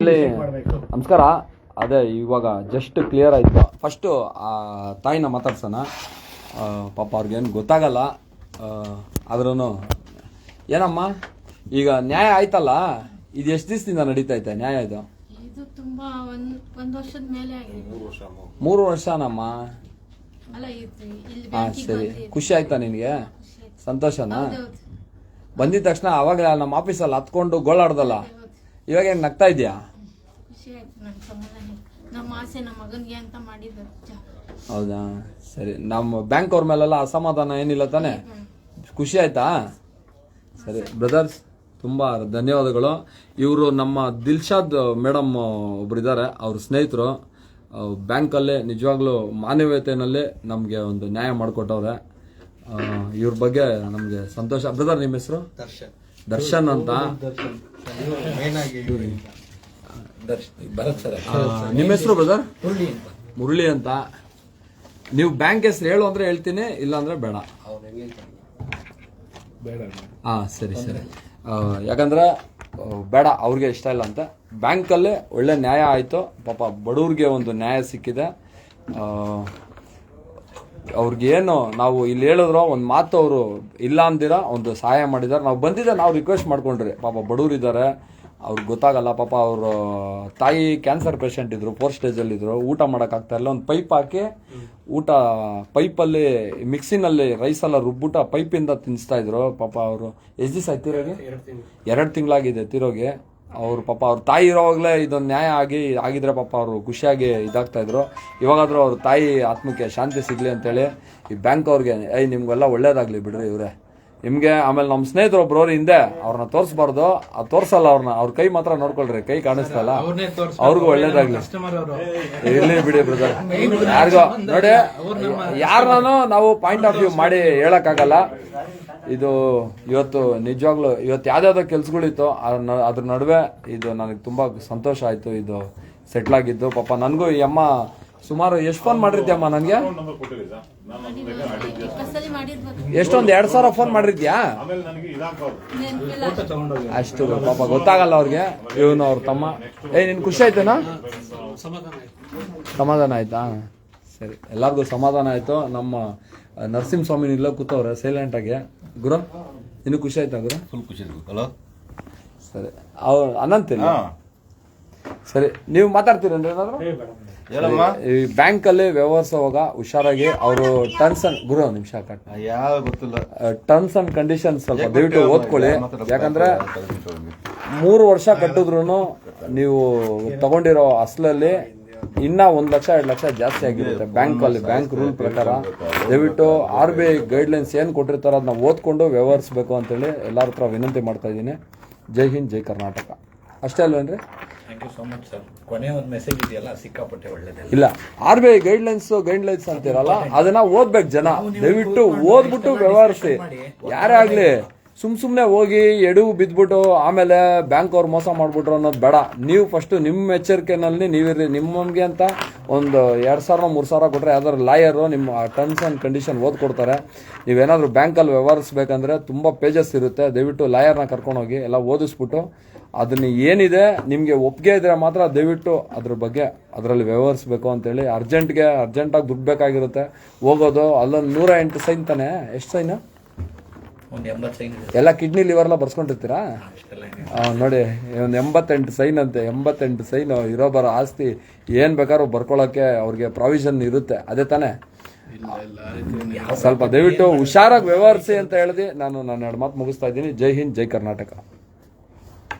Actually ನಮಸ್ಕಾರ. ಅದೇ ಇವಾಗ ಜಸ್ಟ್ ಕ್ಲಿಯರ್ ಆಯಿತು. ಫಸ್ಟು ಆ ತಾಯಿನ ಮಾತಾಡ್ಸೋಣ. ಪಾಪ ಅವ್ರಿಗೇನು ಗೊತ್ತಾಗಲ್ಲ. ಆದ್ರೂ ಏನಮ್ಮ ಈಗ ನ್ಯಾಯ ಆಯ್ತಲ್ಲ, ಇದು ಎಷ್ಟು ದಿವಸದಿಂದ ನಡೀತೈತೆ ನ್ಯಾಯ? ಇದು ಇದು ತುಂಬಾ ಒಂದು ವರ್ಷದ ಮೇಲೆ ಆಗಿದೆ. 3 ವರ್ಷನಮ್ಮ? ಅಲ್ಲ ಇಲ್ಲಿ ಹಾಂ, ಸರಿ. ಖುಷಿ ಆಯ್ತಾ ನಿನಗೆ? ಸಂತೋಷನಾ? ಬಂದಿದ ತಕ್ಷಣ ಅವಾಗಲೇ ನಮ್ಮ ಆಫೀಸಲ್ಲಿ ಹತ್ಕೊಂಡು ಗೋಳಾಡ್ದಲ್ಲ, ಇವಾಗ ಏನು ನಗ್ತಾ ಇದೆಯಾ? ಖುಷಿ ಆಯ್ತು. ನನ್ನ ಸಮಾಧಾನ. ನಮ್ಮ ಆಸೆ ನಮ್ಮ ಮಗನಿಗೆ ಅಂತ ಮಾಡಿದ್ದು. ಹೌದಾ, ಸರಿ. ನಮ್ಮ ಬ್ಯಾಂಕ್ ಅವ್ರ ಮೇಲೆಲ್ಲ ಅಸಮಾಧಾನ ಏನಿಲ್ಲ ತಾನೆ? ಖುಷಿ ಆಯ್ತಾ? ಸರಿ ಬ್ರದರ್ಸ್, ತುಂಬ ಧನ್ಯವಾದಗಳು. ಇವರು ನಮ್ಮ ದಿಲ್ಶಾದ್ ಮೇಡಮ್ ಒಬ್ರಿದ್ದಾರೆ, ಅವ್ರ ಸ್ನೇಹಿತರು. ಬ್ಯಾಂಕಲ್ಲೇ ನಿಜವಾಗ್ಲೂ ಮಾನವೀಯತೆಯಲ್ಲೇ ನಮಗೆ ಒಂದು ನ್ಯಾಯ ಮಾಡಿಕೊಟ್ಟವ್ರೆ. ಇವ್ರ ಬಗ್ಗೆ ನಮಗೆ ಸಂತೋಷ. ಬ್ರದರ್, ನಿಮ್ಮ ಹೆಸರು? ದರ್ಶನ್ ಅಂತ. ನಿಮ್ಮ ಹೆಸರು ಬ್ರದರ್? ಮುರಳಿ ಅಂತ. ನೀವು ಬ್ಯಾಂಕ್ ಹೆಸರು ಹೇಳು ಅಂದ್ರೆ ಹೇಳ್ತೀನಿ, ಇಲ್ಲ ಅಂದ್ರೆ ಬೇಡ. ಹಾಂ, ಸರಿ ಸರಿ. ಯಾಕಂದ್ರೆ ಬೇಡ, ಅವ್ರಿಗೆ ಇಷ್ಟ ಇಲ್ಲ ಅಂತ. ಬ್ಯಾಂಕಲ್ಲೇ ಒಳ್ಳೆ ನ್ಯಾಯ ಆಯಿತು. ಪಾಪ ಬಡವ್ರಿಗೆ ಒಂದು ನ್ಯಾಯ ಸಿಕ್ಕಿದೆ. ಅವ್ರಿಗೇನು ನಾವು ಇಲ್ಲಿ ಹೇಳಿದ್ರು ಒಂದು ಮಾತು, ಅವರು ಇಲ್ಲ ಅಂದಿರ ಒಂದು ಸಹಾಯ ಮಾಡಿದ್ದಾರೆ. ನಾವು ಬಂದಿದ್ದೆ, ನಾವು ರಿಕ್ವೆಸ್ಟ್ ಮಾಡ್ಕೊಂಡ್ರಿ. ಪಾಪ ಬಡವರಿದ್ದಾರೆ, ಅವ್ರಿಗೆ ಗೊತ್ತಾಗಲ್ಲ. ಪಾಪ ಅವರು ತಾಯಿ ಕ್ಯಾನ್ಸರ್ ಪೇಷಂಟ್ ಇದ್ರು, 4th ಸ್ಟೇಜಲ್ಲಿದ್ದರು. ಊಟ ಮಾಡೋಕ್ಕಾಗ್ತಾ ಇಲ್ಲ. ಒಂದು ಪೈಪ್ ಹಾಕಿ ಊಟ ಪೈಪಲ್ಲಿ ಮಿಕ್ಸಿನಲ್ಲಿ ರೈಸೆಲ್ಲ ರುಬ್ಬಿಟ್ಟು ಪೈಪಿಂದ ತಿನ್ನಿಸ್ತಾ ಇದ್ರು. ಪಾಪ ಅವರು ಎಷ್ಟು ದಿವಸ ಆಯ್ತು ತಿರೋಗಿ? 2 ತಿಂಗಳಾಗಿದೆ ತಿರೋಗಿ. ಅವ್ರು ಪಾಪ ಅವ್ರ ತಾಯಿ ಇರೋವಾಗಲೇ ಇದೊಂದು ನ್ಯಾಯ ಆಗಿದ್ರೆ ಪಾಪ ಅವರು ಖುಷಿಯಾಗಿ ಇದಾಗ್ತಾ ಇದ್ರು. ಇವಾಗಾದರೂ ಅವ್ರ ತಾಯಿ ಆತ್ಮಕ್ಕೆ ಶಾಂತಿ ಸಿಗಲಿ ಅಂತೇಳಿ ಈ ಬ್ಯಾಂಕ್ ಅವ್ರಿಗೆ, ನಿಮ್ಗೆಲ್ಲ ಒಳ್ಳೇದಾಗಲಿ ಬಿಡ್ರಿ ಇವರೇ ನಿಮಗೆ. ಆಮೇಲೆ ನಮ್ಮ ಸ್ನೇಹಿತರು ಒಬ್ರು ಹಿಂದೆ, ಅವ್ರನ್ನ ತೋರಿಸ್ಬಾರ್ದು, ಅದು ತೋರ್ಸಲ್ಲ ಅವ್ರನ್ನ. ಅವ್ರ ಕೈ ಮಾತ್ರ ನೋಡ್ಕೊಳ್ರಿ, ಕೈ ಕಾಣಿಸ್ತಲ್ಲ. ಅವ್ರಿಗೂ ಒಳ್ಳೇದಾಗ್ಲಿ. ಇರ್ಲಿ ಬಿಡಿ ಬ್ರದರ್. ಯಾರಿಗೋ ನೋಡಿ, ಯಾರನ್ನೂ ನಾವು ಪಾಯಿಂಟ್ ಆಫ್ ವ್ಯೂ ಮಾಡಿ ಹೇಳಕ್ಕಾಗಲ್ಲ. ಇದು ಇವತ್ತು ನಿಜವಾಗ್ಲೂ ಇವತ್ತು ಯಾವ್ದಾವ್ದೋ ಕೆಲ್ಸಗಳಿತ್ತು, ಅದ್ರ ನಡುವೆ ಇದು ನನಗೆ ತುಂಬ ಸಂತೋಷ ಆಯಿತು, ಇದು ಸೆಟ್ಲ್ ಆಗಿದ್ದು. ಪಾಪ ನನಗೂ ಈ ಅಮ್ಮ ಸುಮಾರು ಎಷ್ಟು ಫೋನ್ ಮಾಡಿರ್ತೀಯಮ್ಮ ನನಗೆ? ಎಷ್ಟೊಂದು 2,000 ಫೋನ್ ಮಾಡಿರ್ತೀಯಾ? ಅಷ್ಟು ಪಾಪ ಗೊತ್ತಾಗಲ್ಲ ಅವ್ರಿಗೆ. ಇವನು ಅವ್ರ ತಮ್ಮ. ನಿನ್ ಖುಷಿ ಆಯ್ತೇನಾ? ಸಮಾಧಾನ ಆಯ್ತಾ? ಸರಿ, ಎಲ್ಲರಿಗೂ ಸಮಾಧಾನ ಆಯ್ತು. ನಮ್ಮ ನರಸಿಂಹಸ್ವಾಮಿ ಇಲ್ಲ ಕೂತವ್ರೆ ಸೈಲೆಂಟಾಗಿ. ಗುರು, ಇನ್ನು ಖುಷಿ ಆಯ್ತಾ ಗುರು? ಫುಲ್ ಖುಷಿ. ಹಲೋ, ಸರಿ. ಅವ್ರು ಅನಂತಿಲ್ಲ. ಸರಿ, ನೀವು ಮಾತಾಡ್ತೀರೇನ್ರಿ ಏನಾದ್ರು? ಈ ಬ್ಯಾಂಕಲ್ಲಿ ವ್ಯವಹರಿಸುವಾಗ ಹುಷಾರಾಗಿ ಅವರು ಟರ್ಮ್ಸ್ ಅಂಡ್ ಗುರು ನಿಮಿಷ ಟರ್ಮ್ಸ್ ಅಂಡ್ ಕಂಡೀಷನ್ಸ್ ಸ್ವಲ್ಪ ದಯವಿಟ್ಟು ಓದ್ಕೊಳ್ಳಿ. ಯಾಕಂದ್ರೆ 3 ವರ್ಷ ಕಟ್ಟಿದ್ರು ನೀವು ತಗೊಂಡಿರೋ ಅಸಲಲ್ಲಿ ಇನ್ನ 1 ಲಕ್ಷ 2 ಲಕ್ಷ ಜಾಸ್ತಿ ಆಗಿರುತ್ತೆ ಬ್ಯಾಂಕಲ್ಲಿ. ಬ್ಯಾಂಕ್ ರೂಲ್ ಪ್ರಕಾರ ದಯವಿಟ್ಟು RBI ಗೈಡ್ಲೈನ್ಸ್ ಏನು ಕೊಟ್ಟಿರ್ತಾರೋ ಅದನ್ನ ಓದ್ಕೊಂಡು ವ್ಯವಹರಿಸಬೇಕು ಅಂತೇಳಿ ಎಲ್ಲರ ಹತ್ರ ವಿನಂತಿ ಮಾಡ್ತಾ ಇದ್ದೀನಿ. ಜೈ ಹಿಂದ್, ಜೈ ಕರ್ನಾಟಕ. ಅಷ್ಟೇ ಅಲ್ವೇನ್ರಿ? Thank you so much sir. ಕೊನೆಯ ಒಂದು ಮೆಸೇಜ್ ಇದೆಯಲ್ಲ, ಸಿಕ್ಕಾಪಟ್ಟೆ ಒಳ್ಳೇದು. ಇಲ್ಲ, RBI ಗೈಡ್ಲೈನ್ಸ್ ಅಂತಿರಲ್ಲ, ಅದನ್ನ ಓದ್ಬೇಕು ಜನ. ದಯವಿಟ್ಟು ಓದ್ಬಿಟ್ಟು ವ್ಯವಹರಿಸಿ. ಯಾರೇ ಆಗ್ಲಿ ಸುಮ್ನೆ ಹೋಗಿ ಎಡವು ಬಿದ್ಬಿಟ್ಟು ಆಮೇಲೆ ಬ್ಯಾಂಕ್ ಅವ್ರು ಮೋಸ ಮಾಡ್ಬಿಟ್ರು ಅನ್ನೋದು ಬೇಡ. ನೀವು ಫಸ್ಟ್ ನಿಮ್ಮ ಎಚ್ಚರಿಕೆನಲ್ಲಿ ನೀವಿರ್ರಿ. ನಿಮಗೆ ಅಂತ ಒಂದು 2,000 3,000 ಕೊಟ್ಟರೆ ಯಾವ್ದಾದ್ರು ಲಾಯರು ನಿಮ್ಮ ಟರ್ಮ್ಸ್ ಆ್ಯಂಡ್ ಕಂಡೀಷನ್ ಓದ್ಕೊಡ್ತಾರೆ. ನೀವೇನಾದರೂ ಬ್ಯಾಂಕಲ್ಲಿ ವ್ಯವಹರಿಸ್ಬೇಕಂದ್ರೆ ತುಂಬ ಪೇಜಸ್ ಇರುತ್ತೆ. ದಯವಿಟ್ಟು ಲಾಯರ್ನ ಕರ್ಕೊಂಡೋಗಿ ಎಲ್ಲ ಓದಿಸ್ಬಿಟ್ಟು ಅದನ್ನ ಏನಿದೆ ನಿಮಗೆ ಒಪ್ಪಿಗೆ ಇದ್ರೆ ಮಾತ್ರ ದಯವಿಟ್ಟು ಅದ್ರ ಬಗ್ಗೆ ಅದರಲ್ಲಿ ವ್ಯವಹರಿಸ್ಬೇಕು ಅಂತೇಳಿ. ಅರ್ಜೆಂಟಾಗಿ ದುಡ್ಡು ಬೇಕಾಗಿರುತ್ತೆ. ಹೋಗೋದು ಅಲ್ಲೊಂದು 108 ಸೈನ್ ತಾನೆ? ಎಷ್ಟು ಸೈನು? ಎಲ್ಲ ಕಿಡ್ನಿ ಲಿವರ್ಲ್ಲ ಬರ್ಸ್ಕೊಂಡಿರ್ತೀರಾ? ನೋಡಿ, ಒಂದು 88 ಸೈನ್ ಅಂತೆ. 88 ಸೈನ್ ಇರೋ ಬರೋ ಆಸ್ತಿ ಏನು ಬೇಕಾದ್ರೂ ಬರ್ಕೊಳ್ಳೋಕ್ಕೆ ಅವ್ರಿಗೆ ಪ್ರಾವಿಷನ್ ಇರುತ್ತೆ. ಅದೇ ತಾನೇ? ಸ್ವಲ್ಪ ದಯವಿಟ್ಟು ಹುಷಾರಾಗಿ ವ್ಯವಹರಿಸಿ ಅಂತ ಹೇಳಿದೆ. ನಾನು ನನ್ನ 2 ಮಾತು ಮುಗಿಸ್ತಾ ಇದ್ದೀನಿ. ಜೈ ಹಿಂದ್, ಜೈ ಕರ್ನಾಟಕ.